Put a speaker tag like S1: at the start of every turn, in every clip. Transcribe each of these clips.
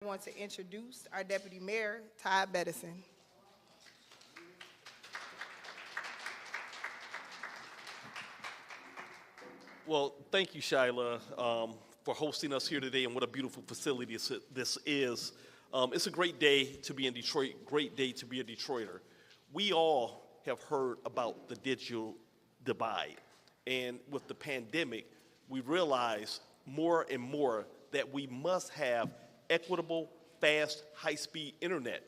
S1: I want to introduce our Deputy Mayor, Ty Beddison.
S2: Well, thank you, Shyla, for hosting us here today, and what a beautiful facility this is. It's a great day to be in Detroit, great day to be a Detroiter. We all have heard about the digital divide, and with the pandemic, we realize more and more that we must have equitable, fast, high-speed internet.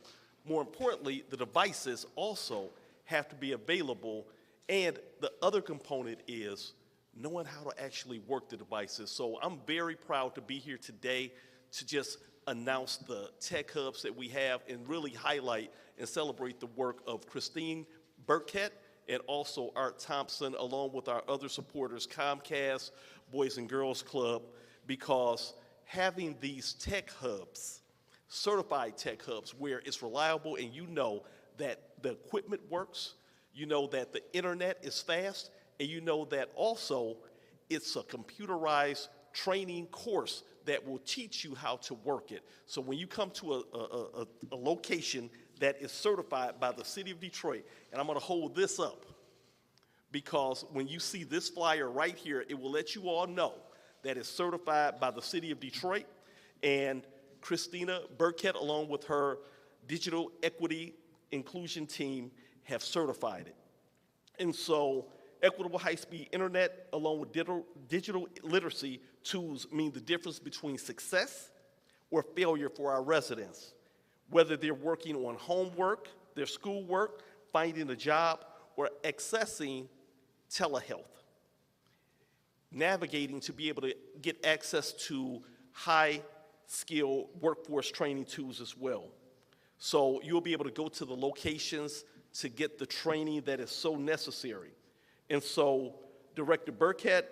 S2: More importantly, the devices also have to be available, and the other component is knowing how to actually work the devices. So I'm very proud to be here today to just announce the tech hubs that we have and really highlight and celebrate the work of Christine Burkette and also Art Thompson, along with our other supporters, Comcast, Boys and Girls Club, because having these tech hubs, certified tech hubs, where it's reliable and you know that the equipment works, you know that the internet is fast, and you know that also it's a computerized training course that will teach you how to work it. So when you come to a location that is certified by the city of Detroit, and I'm gonna hold this up, because when you see this flyer right here, it will let you all know that it's certified by the city of Detroit, and Christina Burkette, along with her digital equity inclusion team, have certified it. And so equitable high-speed internet, along with digital literacy tools, mean the difference between success or failure for our residents, whether they're working on homework, their schoolwork, finding a job, or accessing telehealth, navigating to be able to get access to high-skill workforce training tools as well. So you'll be able to go to the locations to get the training that is so necessary. And so Director Burkette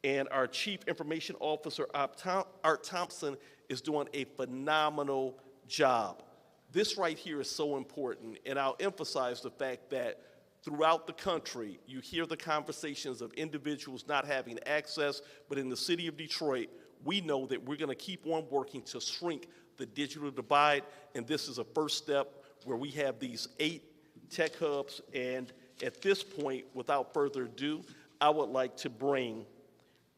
S2: and our Chief Information Officer, Art Thompson, is doing a phenomenal job. This right here is so important, and I'll emphasize the fact that throughout the country, you hear the conversations of individuals not having access, but in the city of Detroit, we know that we're gonna keep on working to shrink the digital divide, and this is a first step where we have these 8 tech hubs, and at this point, without further ado, I would like to bring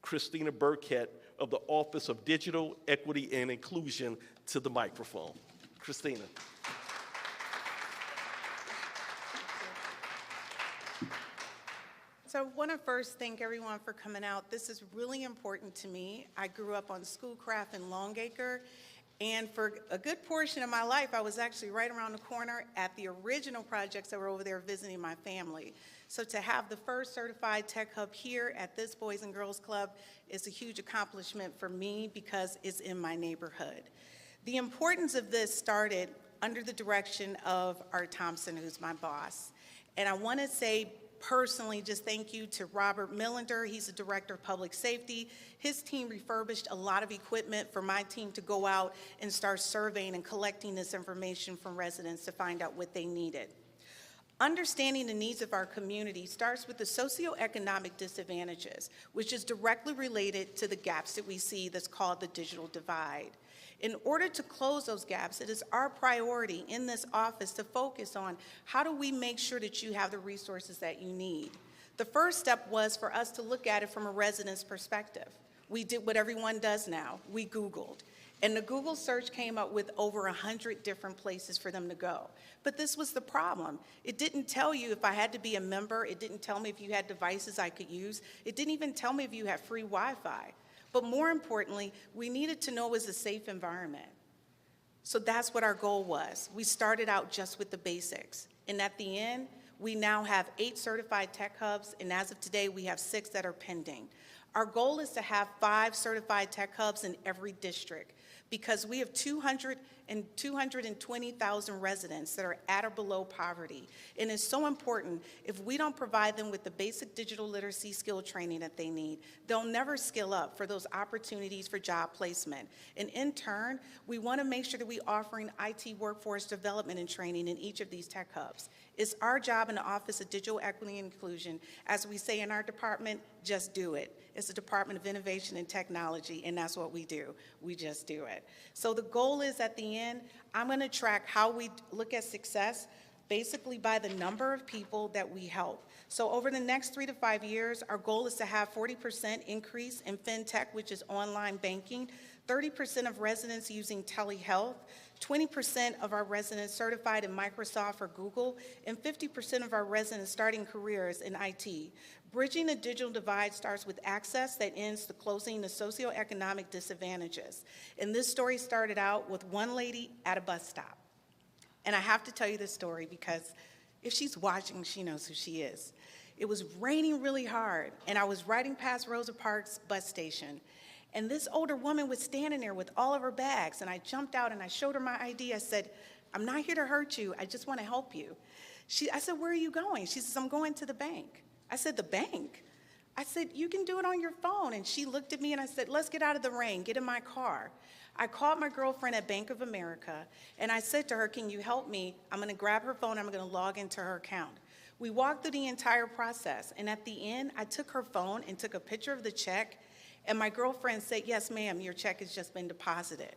S2: Christina Burkette of the Office of Digital Equity and Inclusion to the microphone. Christina.
S3: So I want to first thank everyone for coming out. This is really important to me. I grew up on Schoolcraft in Longacre, and for a good portion of my life, I was actually right around the corner at the original projects that were over there visiting my family. So to have the first certified tech hub here at this Boys and Girls Club is a huge accomplishment for me because it's in my neighborhood. The importance of this started under the direction of Art Thompson, who's my boss. And I want to say personally, just thank you to Robert Millender. He's the Director of Public Safety. His team refurbished a lot of equipment for my team to go out and start surveying and collecting this information from residents to find out what they needed. Understanding the needs of our community starts with the socioeconomic disadvantages, which is directly related to the gaps that we see that's called the digital divide. In order to close those gaps, it is our priority in this office to focus on how do we make sure that you have the resources that you need. The first step was for us to look at it from a resident's perspective. We did what everyone does now. We Googled. And the Google search came up with over 100 different places for them to go. But this was the problem. It didn't tell you if I had to be a member. It didn't tell me if you had devices I could use. It didn't even tell me if you had free Wi-Fi. But more importantly, we needed to know it was a safe environment. So that's what our goal was. We started out just with the basics. And at the end, we now have 8 certified tech hubs, and as of today, we have 6 that are pending. Our goal is to have 5 certified tech hubs in every district because we have 220,000 residents that are at or below poverty. And it's so important, if we don't provide them with the basic digital literacy skill training that they need, they'll never skill up for those opportunities for job placement. And in turn, we want to make sure that we're offering IT workforce development and training in each of these tech hubs. It's our job in the Office of Digital Equity and Inclusion, as we say in our department, just do it. It's the Department of Innovation and Technology, and that's what we do. We just do it. So the goal is, at the end, I'm going to track how we look at success basically by the number of people that we help. So over the next 3 to 5 years, our goal is to have 40% increase in fintech, which is online banking, 30% of residents using telehealth, 20% of our residents certified in Microsoft or Google, and 50% of our residents starting careers in IT. Bridging the digital divide starts with access that ends to closing the socioeconomic disadvantages. And this story started out with one lady at a bus stop. And I have to tell you this story because if she's watching, she knows who she is. It was raining really hard, and I was riding past Rosa Parks bus station. And this older woman was standing there with all of her bags, and I jumped out and I showed her my ID. I said, "I'm not here to hurt you, I just want to help you." I said, "Where are you going?" She says, "I'm going to the bank." I said, "The bank?" I said, "You can do it on your phone." And she looked at me and I said, "Let's get out of the rain, get in my car." I called my girlfriend at Bank of America, and I said to her, "Can you help me? I'm going to grab her phone, I'm going to log into her account." We walked through the entire process, and at the end, I took her phone and took a picture of the check, and my girlfriend said, "Yes, ma'am, your check has just been deposited."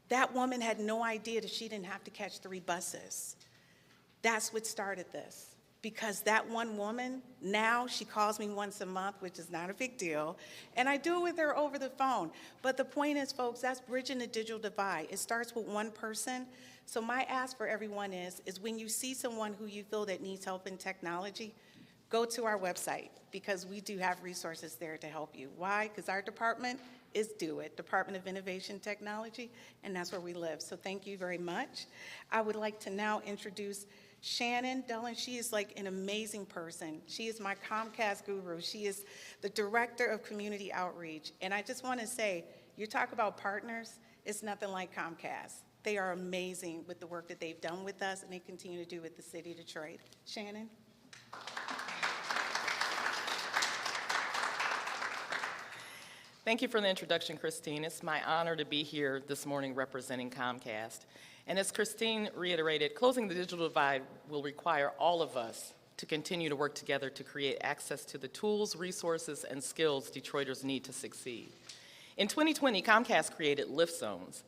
S3: That woman had no idea that she didn't have to catch 3 buses. That's what started this. Because that one woman, now she calls me once a month, which is not a big deal, and I do it with her over the phone. But the point is, folks, that's bridging the digital divide. It starts with one person. So my ask for everyone is when you see someone who you feel that needs help in technology, go to our website, because we do have resources there to help you. Why? Because our department is DO-IT, Department of Innovation Technology, and that's where we live. So thank you very much. I would like to now introduce Shannon Dillon. She is like an amazing person. She is my Comcast guru. She is the Director of Community Outreach. And I just want to say, you talk about partners, it's nothing like Comcast. They are amazing with the work that they've done with us, and they continue to do with the city of Detroit. Shannon?
S4: Thank you for the introduction, Christine. It's my honor to be here this morning representing Comcast. And as Christine reiterated, closing the digital divide will require all of us to continue to work together to create access to the tools, resources, and skills Detroiters need to succeed. In 2020, Comcast created Lift Zones.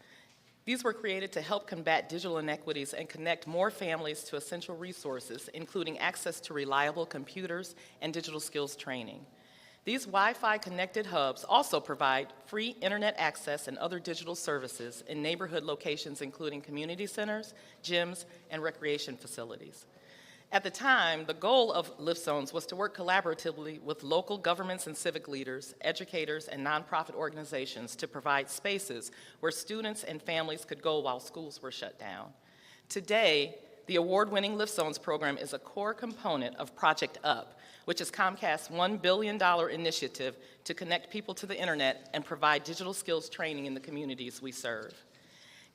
S4: These were created to help combat digital inequities and connect more families to essential resources, including access to reliable computers and digital skills training. These Wi-Fi connected hubs also provide free internet access and other digital services in neighborhood locations, including community centers, gyms, and recreation facilities. At the time, the goal of Lift Zones was to work collaboratively with local governments and civic leaders, educators, and nonprofit organizations to provide spaces where students and families could go while schools were shut down. Today, the award-winning Lift Zones program is a core component of Project UP, which is Comcast's $1 billion initiative to connect people to the internet and provide digital skills training in the communities we serve.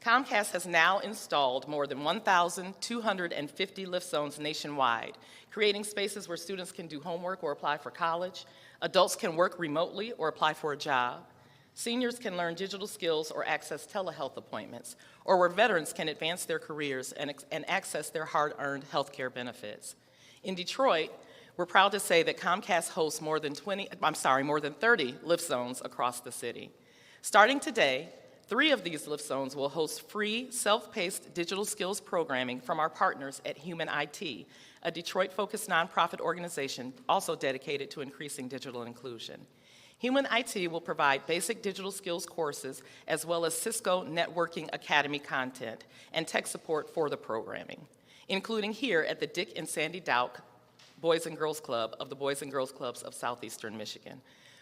S4: Comcast has now installed more than 1,250 Lift Zones nationwide, creating spaces where students can do homework or apply for college, adults can work remotely or apply for a job, seniors can learn digital skills or access telehealth appointments, or where veterans can advance their careers and access their hard-earned health care benefits. In Detroit, we're proud to say that Comcast hosts more than 30 Lift Zones across the city. Starting today, 3 of these Lift Zones will host free, self-paced digital skills programming from our partners at Human IT, a Detroit-focused nonprofit organization also dedicated to increasing digital inclusion. Human IT will provide basic digital skills courses as well as Cisco Networking Academy content and tech support for the programming, including here at the Dick and Sandy Dowk Boys and Girls Club of the Boys and Girls Clubs of Southeastern Michigan.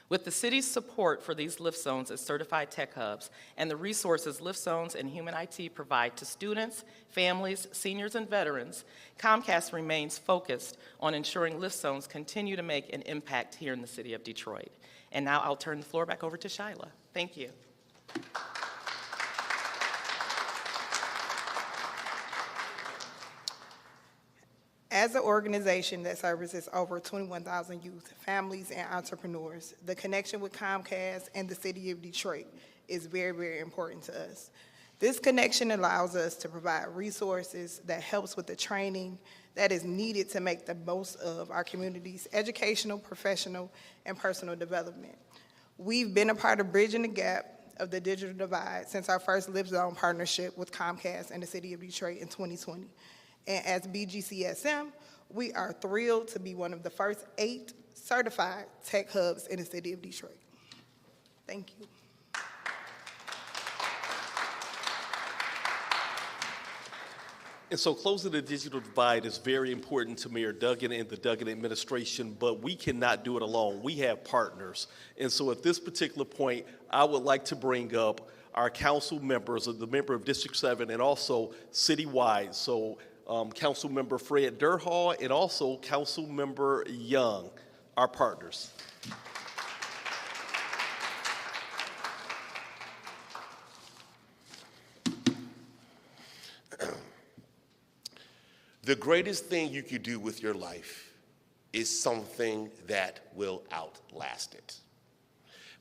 S4: With the city's support for these Lift Zones as certified tech hubs and the resources Lift Zones and Human IT provide to students, families, seniors, and veterans, Comcast remains focused on ensuring Lift Zones continue to make an impact here in the city of Detroit. And now I'll turn the floor back over to Shyla. Thank you.
S1: As an organization that services over 21,000 youth, families, and entrepreneurs, the connection with Comcast and the city of Detroit is very, very important to us. This connection allows us to provide resources that helps with the training that is needed to make the most of our community's educational, professional, and personal development. We've been a part of bridging the gap of the digital divide since our first Live Zone partnership with Comcast and the City of Detroit in 2020. And as BGCSM, we are thrilled to be one of the first 8 certified tech hubs in the City of Detroit. Thank you.
S2: And so closing the digital divide is very important to Mayor Duggan and the Duggan administration, but we cannot do it alone. We have partners. And so at this particular point, I would like to bring up our council members, the member of District 7 and also citywide. So Council Member Fred Durhall and also Council Member Young, our partners.
S5: The greatest thing you could do with your life is something that will outlast it.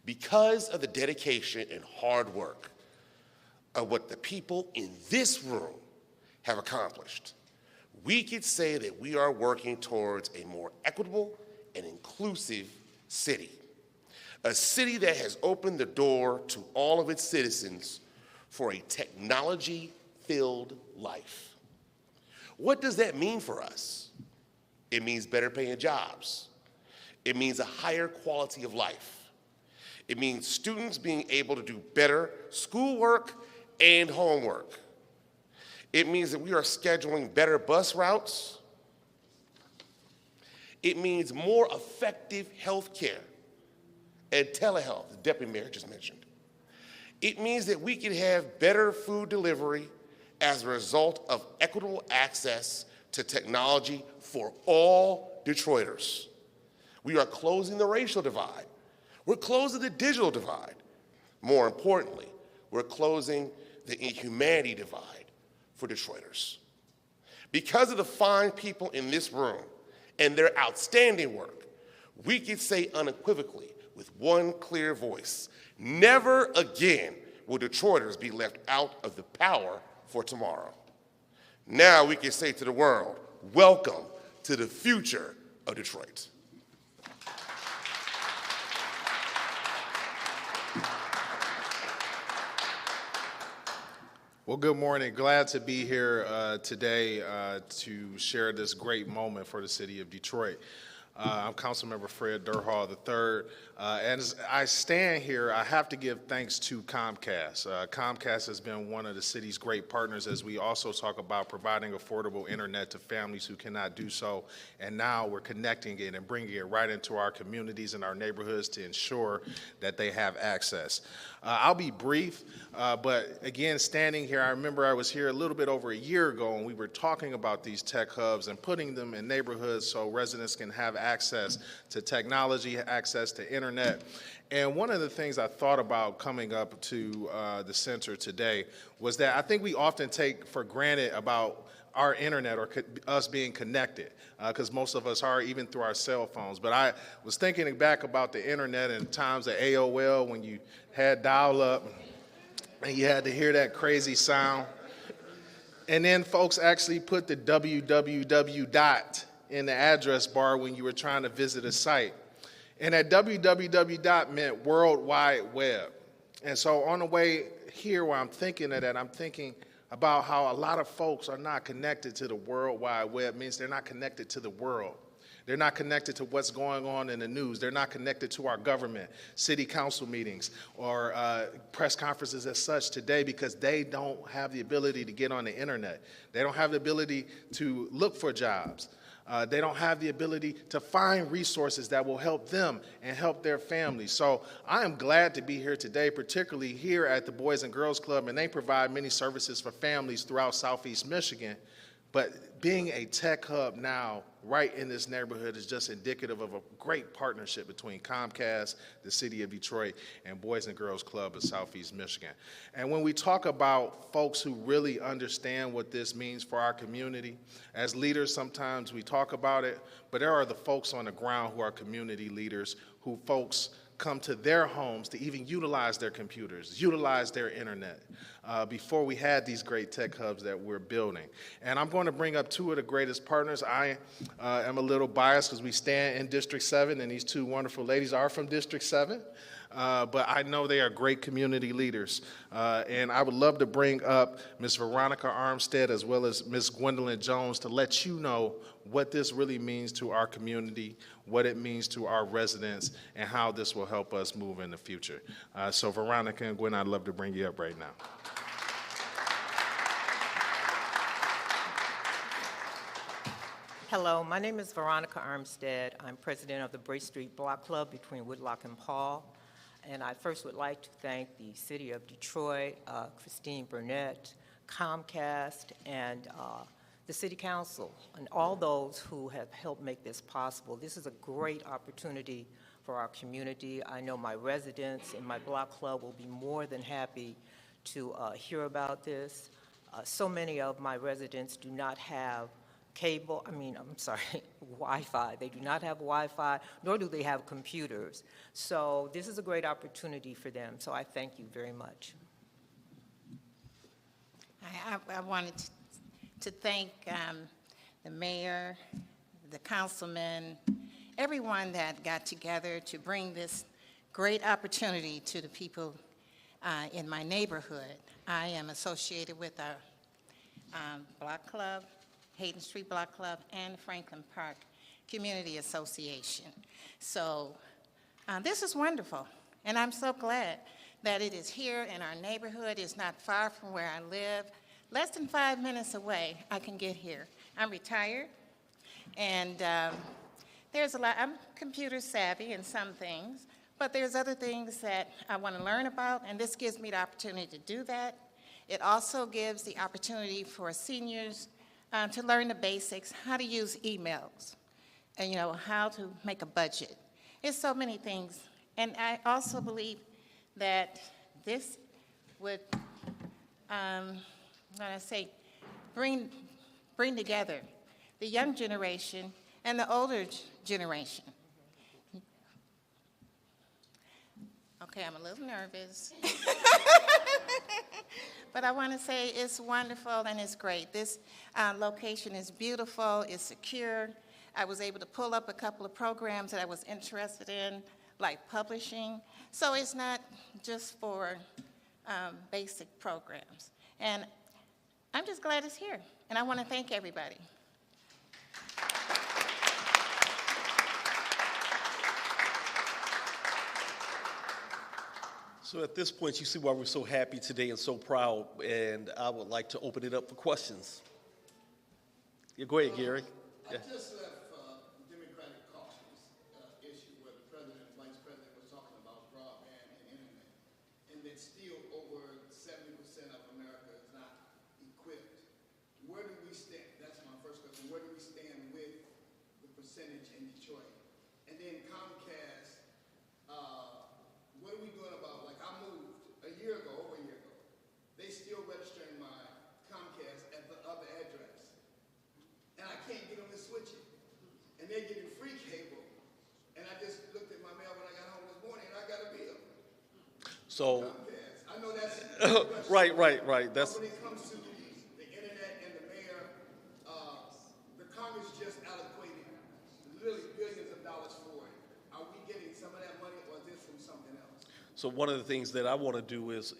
S5: Because of the dedication and hard work of what the people in this room have accomplished, we could say that we are working towards a more equitable and inclusive city. A city that has opened the door to all of its citizens for a technology-filled life. What does that mean for us? It means better paying jobs. It means a higher quality of life. It means students being able to do better schoolwork and homework. It means that we are scheduling better bus routes. It means more effective health care and telehealth, the Deputy Mayor just mentioned. It means that we can have better food delivery as a result of equitable access to technology for all Detroiters. We are closing the racial divide. We're closing the digital divide. More importantly, we're closing the humanity divide for Detroiters. Because of the fine people in this room and their outstanding work, we can say unequivocally with one clear voice, never again will Detroiters be left out of the power for tomorrow. Now we can say to the world, welcome to the future of Detroit.
S6: Well, good morning. Glad to be here today to share this great moment for the city of Detroit. I'm Councilmember Fred Durhall III. And as I stand here, I have to give thanks to Comcast. Comcast has been one of the city's great partners as we also talk about providing affordable internet to families who cannot do so. And now we're connecting it and bringing it right into our communities and our neighborhoods to ensure that they have access. I'll be brief, but again, standing here, I remember I was here a little bit over a year ago and we were talking about these tech hubs and putting them in neighborhoods so residents can have access to technology, access to internet. And one of the things I thought about coming up to the center today was that I think we often take for granted about our internet or us being connected, because most of us are, even through our cell phones. But I was thinking back about the internet and times at AOL when you had dial-up and you had to hear that crazy sound. And then folks actually put the www dot in the address bar when you were trying to visit a site. And that www dot meant World Wide Web. And so on the way here where I'm thinking of that, I'm thinking about how a lot of folks are not connected to the World Wide Web. It means they're not connected to the world. They're not connected to what's going on in the news. They're not connected to our government, city council meetings, or press conferences as such today because they don't have the ability to get on the internet. They don't have the ability to look for jobs. They don't have the ability to find resources that will help them and help their families. So I am glad to be here today, particularly here at the Boys and Girls Club, and they provide many services for families throughout Southeast Michigan. But being a tech hub now, right in this neighborhood, is just indicative of a great partnership between Comcast, the City of Detroit, and Boys and Girls Club of Southeast Michigan. And when we talk about folks who really understand what this means for our community, as leaders sometimes we talk about it, but there are the folks on the ground who are community leaders, who folks come to their homes to even utilize their computers, utilize their internet, before we had these great tech hubs that we're building. And I'm going to bring up two of the greatest partners. I am a little biased because we stand in District 7, and these two wonderful ladies are from District 7. But I know they are great community leaders. And I would love to bring up Ms. Veronica Armstead as well as Ms. Gwendolyn Jones to let you know what this really means to our community, what it means to our residents, and how this will help us move in the future. So Veronica and Gwen, I'd love to bring you up right now.
S7: Hello, my name is Veronica Armstead. I'm president of the Bray Street Block Club between Woodlock and Paul. And I first would like to thank the City of Detroit, Christine Burnett, Comcast, and the City Council, and all those who have helped make this possible. This is a great opportunity for our community. I know my residents in my block club will be more than happy to hear about this. So many of my residents do not have Wi-Fi. They do not have Wi-Fi, nor do they have computers. So this is a great opportunity for them. So I thank you very much.
S8: I wanted to thank the mayor, the councilmen, everyone that got together to bring this great opportunity to the people in my neighborhood. I am associated with our block club, Hayden Street Block Club, and Franklin Park Community Association. So this is wonderful, and I'm so glad that it is here in our neighborhood. It's not far from where I live. Less than 5 minutes away, I can get here. I'm retired, and there's a lot. I'm computer savvy in some things, but there's other things that I want to learn about, and this gives me the opportunity to do that. It also gives the opportunity for seniors to learn the basics, how to use emails, and how to make a budget. It's so many things. And I also believe that this would, bring together the young generation and the older generation. Okay, I'm a little nervous. But I want to say it's wonderful and it's great. This location is beautiful, it's secure. I was able to pull up a couple of programs that I was interested in, like publishing. So it's not just for basic programs. And I'm just glad it's here. And I want to thank everybody.
S2: So at this point, you see why we're so happy today and so proud, and I would like to open it up for questions. Yeah, go ahead, Gary.
S9: I just left the Democratic caucus issue where the president and vice president was talking about broadband and internet, and that still over 70% of America is not equipped. Where do we stand? That's my first question. Where do we stand with the percentage in Detroit? And then Comcast, what are we doing about, like I moved over a year ago, they still registering my Comcast at the other address. And I can't get them to switch it. And they're getting free cable. And I just looked at my mail when I got home this morning and I got a bill.
S2: So,
S9: Comcast. I know that's
S2: right. That's
S9: But when it comes to the internet and the mayor, the Congress just allocated literally billions of dollars for it. Are we getting some of that money or is this from something else?
S2: So one of the things that I want to do is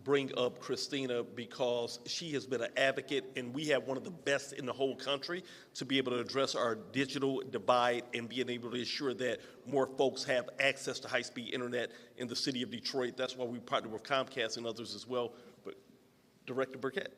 S2: bring up Christina, because she has been an advocate, and we have one of the best in the whole country to be able to address our digital divide and being able to ensure that more folks have access to high-speed internet in the city of Detroit. That's why we partner with Comcast and others as well. But Director Burkette.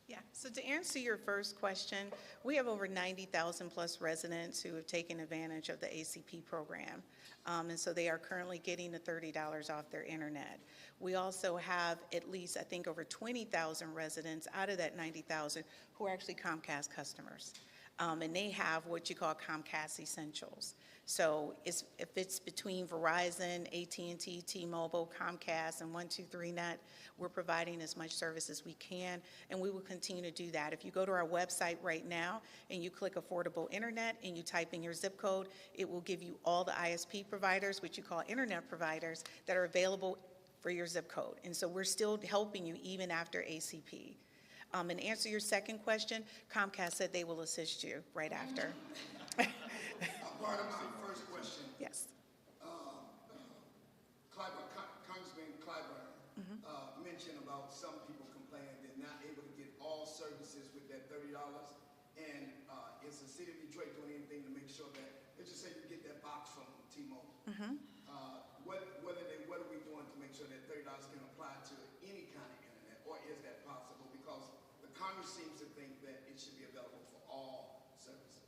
S3: Yeah, so to answer your first question, we have over 90,000 plus residents who have taken advantage of the ACP program. And so they are currently getting the $30 off their internet. We also have at least, I think, over 20,000 residents out of that 90,000 who are actually Comcast customers. and they have what you call Comcast Essentials. So if it's between Verizon, AT&T, T-Mobile, Comcast, and 123Net, we're providing as much service as we can, and we will continue to do that. If you go to our website right now and you click Affordable Internet and you type in your zip code, it will give you all the ISP providers, which you call internet providers, that are available for your zip code. And so we're still helping you even after ACP. And answer your second question, Comcast said they will assist you right after.
S9: Part of my first question,
S3: Yes.
S9: Congressman Clyburn mentioned about some people complaining they're not able to get all services with that $30, and is the city of Detroit doing anything to make sure that, let's just say you get that box from T-Mobile. What are we doing to make sure that $30 can apply to any kind of internet, or is that possible? Because the Congress seems to think that it should be available for all services.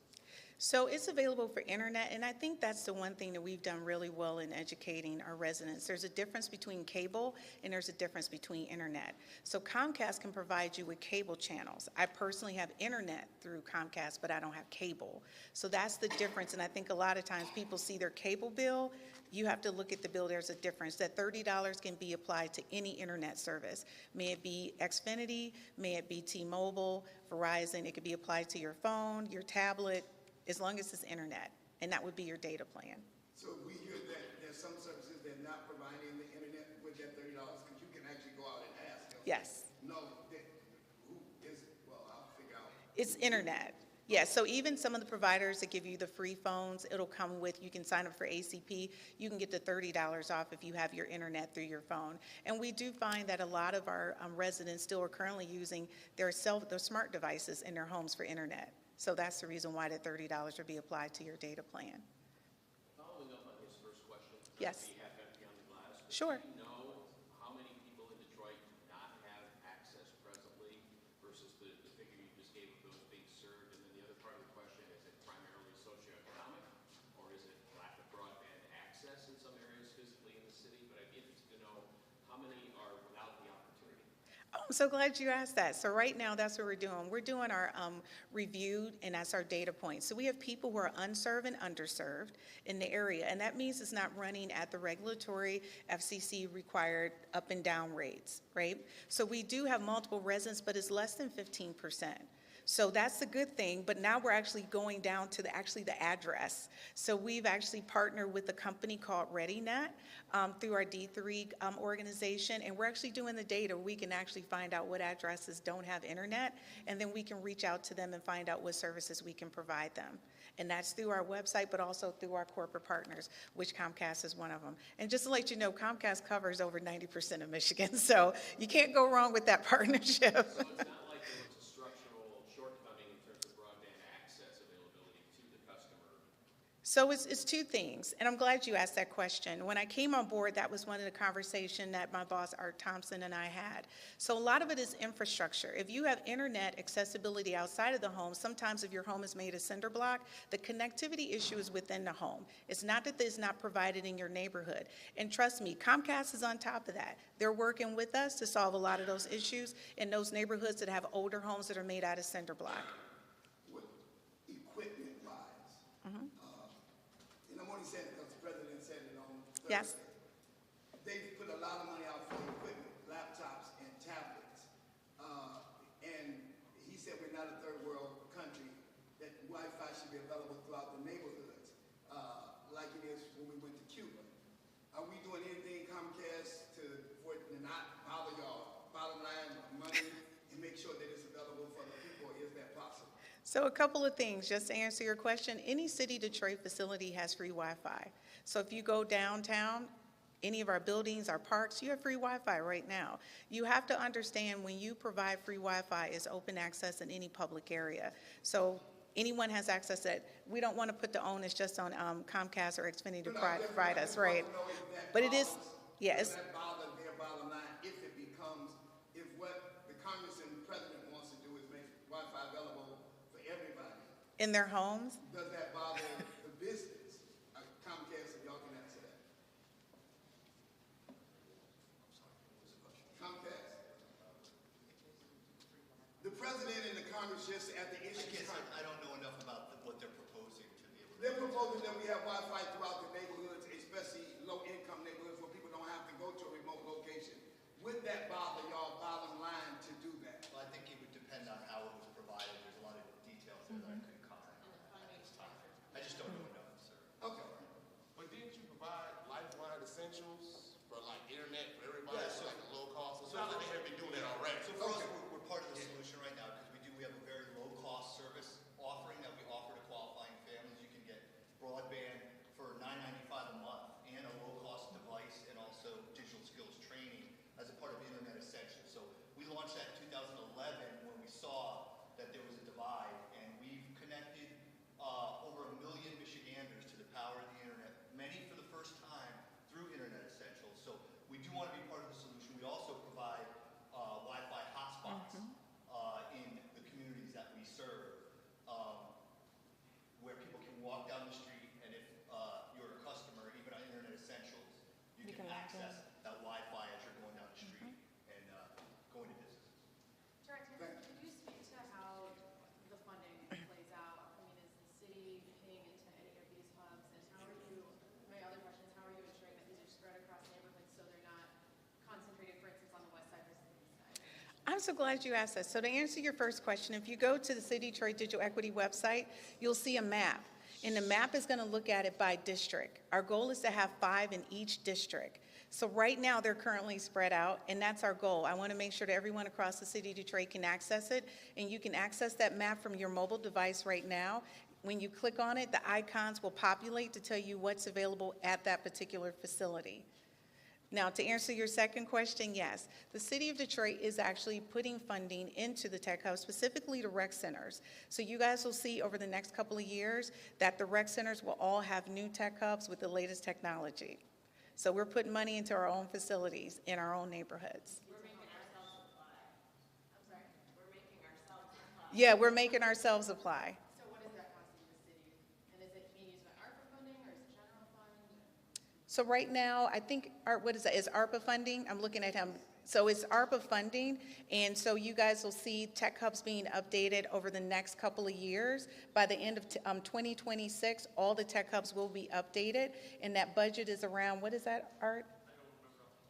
S3: So it's available for internet, and I think that's the one thing that we've done really well in educating our residents. There's a difference between cable and there's a difference between internet. So Comcast can provide you with cable channels. I personally have internet through Comcast, but I don't have cable. So that's the difference, and I think a lot of times people see their cable bill. You have to look at the bill. There's a difference. That $30 can be applied to any internet service. May it be Xfinity, may it be T-Mobile, Verizon. It could be applied to your phone, your tablet, as long as it's internet, and that would be your data plan.
S9: So we hear that there's some services that are not providing the internet with that $30, because you can actually go out and ask them.
S3: Yes.
S9: No, who is it? Well, I'll figure out.
S3: It's internet. Yeah, so even some of the providers that give you the free phones, it'll come with, you can sign up for ACP, you can get the $30 off if you have your internet through your phone. And we do find that a lot of our residents still are currently using their smart devices in their homes for internet. So that's the reason why that $30 would be applied to your data plan.
S10: Following up on his first question.
S3: Yes.
S10: We have empty on the glass. But
S3: Sure.
S10: do you know how many people in Detroit do not have access presently versus the figure you just gave of those being served? And then the other part of the question, is it primarily socioeconomic, or is it lack of broadband access in some areas physically in the city? But I'd be interested to know how many are without the opportunity.
S3: Oh, I'm so glad you asked that. So right now, that's what we're doing. We're doing our review, and that's our data point. So we have people who are unserved and underserved in the area, and that means it's not running at the regulatory FCC required up and down rates, right? So we do have multiple residents, but it's less than 15%. So that's the good thing, but now we're actually going down to the address. So we've actually partnered with a company called ReadyNet through our D3 organization, and we're actually doing the data. We can actually find out what addresses don't have internet, and then we can reach out to them and find out what services we can provide them. And that's through our website, but also through our corporate partners, which Comcast is one of them. And just to let you know, Comcast covers over 90% of Michigan, so you can't go wrong with that partnership.
S10: So it's not like there was a structural shortcoming in terms of broadband access availability to the customer.
S3: So it's two things, and I'm glad you asked that question. When I came on board, that was one of the conversations that my boss, Art Thompson, and I had. So a lot of it is infrastructure. If you have internet accessibility outside of the home, sometimes if your home is made a cinder block, the connectivity issue is within the home. It's not that it's not provided in your neighborhood. And trust me, Comcast is on top of that. They're working with us to solve a lot of those issues in those neighborhoods that have older homes that are made out of cinder block.
S9: What equipment-wise? And I'm only saying it because the president said it on Thursday.
S3: Yes.
S9: They've put a lot of money out for equipment, laptops and tablets. And he said we're not a third world country, that Wi-Fi should be available throughout the neighborhoods, like it is when we went to Cuba. Are we doing anything, Comcast, for it to not bother your bottom line money and make sure that it's available for the people? Is that possible?
S3: So a couple of things, just to answer your question. Any City Detroit facility has free Wi-Fi. So if you go downtown, any of our buildings, our parks, you have free Wi-Fi right now. You have to understand when you provide free Wi-Fi, it's open access in any public area. So anyone has access to it. We don't want to put the onus just on Comcast or Xfinity to provide us, right? But it is, yes.
S9: Does that bother their bottom line if it becomes, if what the Congress and president wants to do is make Wi-Fi available for everybody?
S3: In their homes?
S9: Does that bother the business? Comcast, if y'all can answer that. Comcast. The president and the Congress just at the issues.
S11: I don't know enough about what they're proposing to be able to.
S9: They're proposing that we have Wi-Fi throughout the neighborhoods, especially low-income neighborhoods where people don't have to go to a remote location. Would that bother y'all bottom line to do that?
S11: Well, I think it would depend on how it was provided. There's a lot of details there that I couldn't comment on at this time. I just don't know enough, sir.
S9: Okay.
S5: But didn't you provide lifeline essentials for like internet for everybody,
S11: Yeah,
S5: for
S11: so-
S5: like a low cost? So they have been doing that already.
S11: So for us, we're part of the solution right now because we have a very low-cost service offering that we offer to qualifying families. You can get broadband for $9.95 a month and a low-cost device and also digital skills training as a part of Internet Essentials. So we launched that in 2011 when we saw that there was a divide, and we've connected over 1 million Michiganders to the power of the internet, many for the first time through Internet Essentials. So we do want to be part of the solution. We also provide Wi-Fi hotspots in the communities that we serve, where people can walk down the street, and if you're a customer, even on Internet Essentials, you can access that Wi-Fi as you're going down the street and going to businesses.
S12: Director, could you speak to how the funding plays out? I mean, is the city paying into any of these hubs? And how are you, my other question is, how are you ensuring that these are spread across neighborhoods so they're not concentrated, for instance, on the west side versus the east side?
S3: I'm so glad you asked that. So to answer your first question, if you go to the City of Detroit Digital Equity website, you'll see a map. And the map is going to look at it by district. Our goal is to have 5 in each district. So right now, they're currently spread out, and that's our goal. I want to make sure that everyone across the city of Detroit can access it, and you can access that map from your mobile device right now. When you click on it, the icons will populate to tell you what's available at that particular facility. Now, to answer your second question, yes, the city of Detroit is actually putting funding into the tech hub, specifically to rec centers. So you guys will see over the next couple of years that the rec centers will all have new tech hubs with the latest technology. So we're putting money into our own facilities in our own neighborhoods.
S12: We're making ourselves apply. I'm sorry? We're making ourselves apply.
S3: Yeah, we're making ourselves apply.
S12: So what is that costing the city? And is it being used by ARPA funding or is it general fund?
S3: So right now, I think, what is that, is ARPA funding? I'm looking at him. So it's ARPA funding, and so you guys will see tech hubs being updated over the next couple of years. By the end of 2026, all the tech hubs will be updated, and that budget is around, what is that, Art?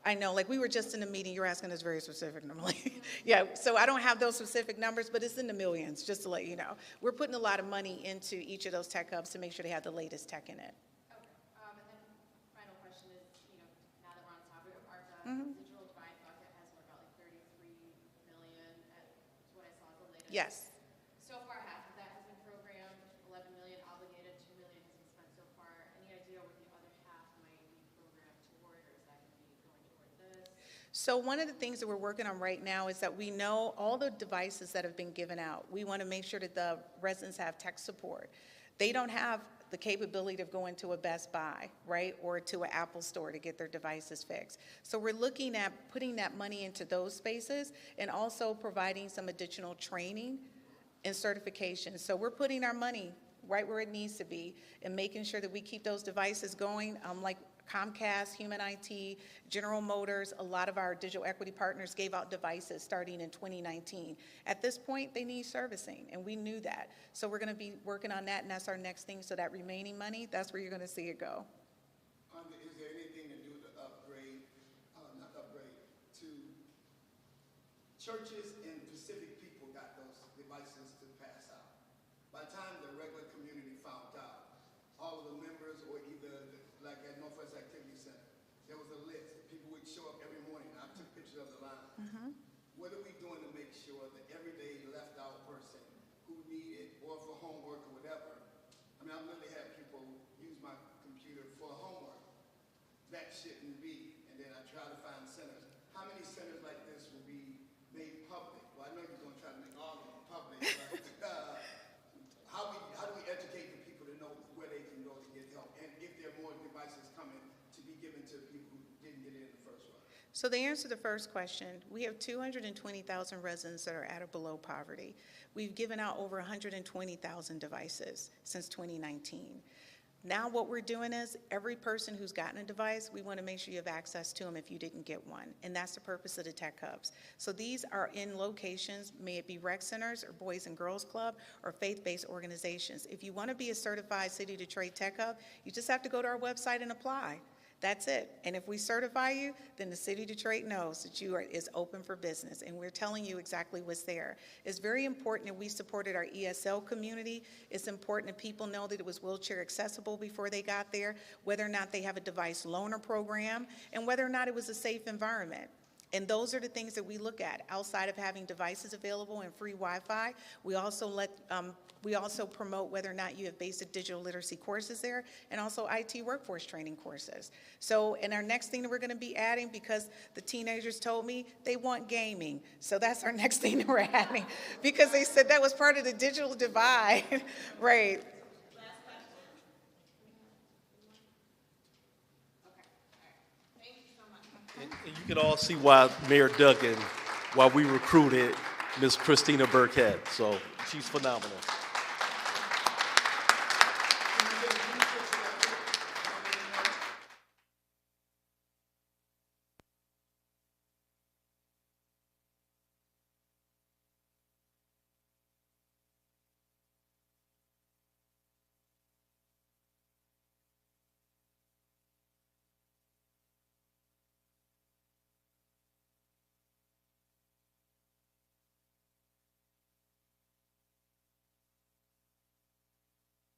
S3: I know, like, we were just in a meeting, you're asking us very specific, and I'm like, yeah, so I don't have those specific numbers, but it's in the millions, just to let you know. We're putting a lot of money into each of those tech hubs to make sure they have the latest tech in it.
S12: Okay. And then final question is, now that we're on the topic of ARPA, digital divide bucket has what, about like 33 million at what I saw the latest.
S3: Yes.
S12: So far, half of that has been programmed, 11 million obligated, 2 million has been spent so far. Any idea what the other half might be programmed toward, or is that going to be going toward this?
S3: So one of the things that we're working on right now is that we know all the devices that have been given out. We want to make sure that the residents have tech support. They don't have the capability of going to a Best Buy, right, or to an Apple store to get their devices fixed. So we're looking at putting that money into those spaces and also providing some additional training and certification. So we're putting our money right where it needs to be and making sure that we keep those devices going, like Comcast, Human IT, General Motors, a lot of our digital equity partners gave out devices starting in 2019. At this point, they need servicing, and we knew that. So we're going to be working on that, and that's our next thing. So that remaining money, that's where you're going to see it go.
S9: Is there anything to do to upgrade, not upgrade, to churches and specific people got those devices to pass out? By the time the regular community found out, all of the members or either, like at Northwest Activity Center, there was a list. People would show up every morning. I took pictures of the line. What are we doing to make sure that everyday left out person who needed, or for homework or whatever, I mean, I've literally had people use my computer for homework. That shouldn't be. And then I try to find centers. How many centers like this will be made public? Well, I know you're going to try to make all of them public, but how do we educate the people to know where they can go to get help? And if there are more devices coming to be given to people who didn't get in the first one?
S3: So the answer to the first question, we have 220,000 residents that are at or below poverty. We've given out over 120,000 devices since 2019. Now what we're doing is, every person who's gotten a device, we want to make sure you have access to them if you didn't get one. And that's the purpose of the tech hubs. So these are in locations, may it be rec centers or Boys and Girls Club or faith-based organizations. If you want to be a certified City of Detroit Tech Hub, you just have to go to our website and apply. That's it. And if we certify you, then the City of Detroit knows that is open for business, and we're telling you exactly what's there. It's very important that we supported our ESL community. It's important that people know that it was wheelchair accessible before they got there, whether or not they have a device loaner program, and whether or not it was a safe environment. And those are the things that we look at. Outside of having devices available and free Wi-Fi, we also promote whether or not you have basic digital literacy courses there, and also IT workforce training courses. So, and our next thing that we're going to be adding, because the teenagers told me they want gaming, so that's our next thing that we're adding, because they said that was part of the digital divide, right?
S2: And you can all see why Mayor Duggan, why we recruited Ms. Christina Burkette. So she's phenomenal.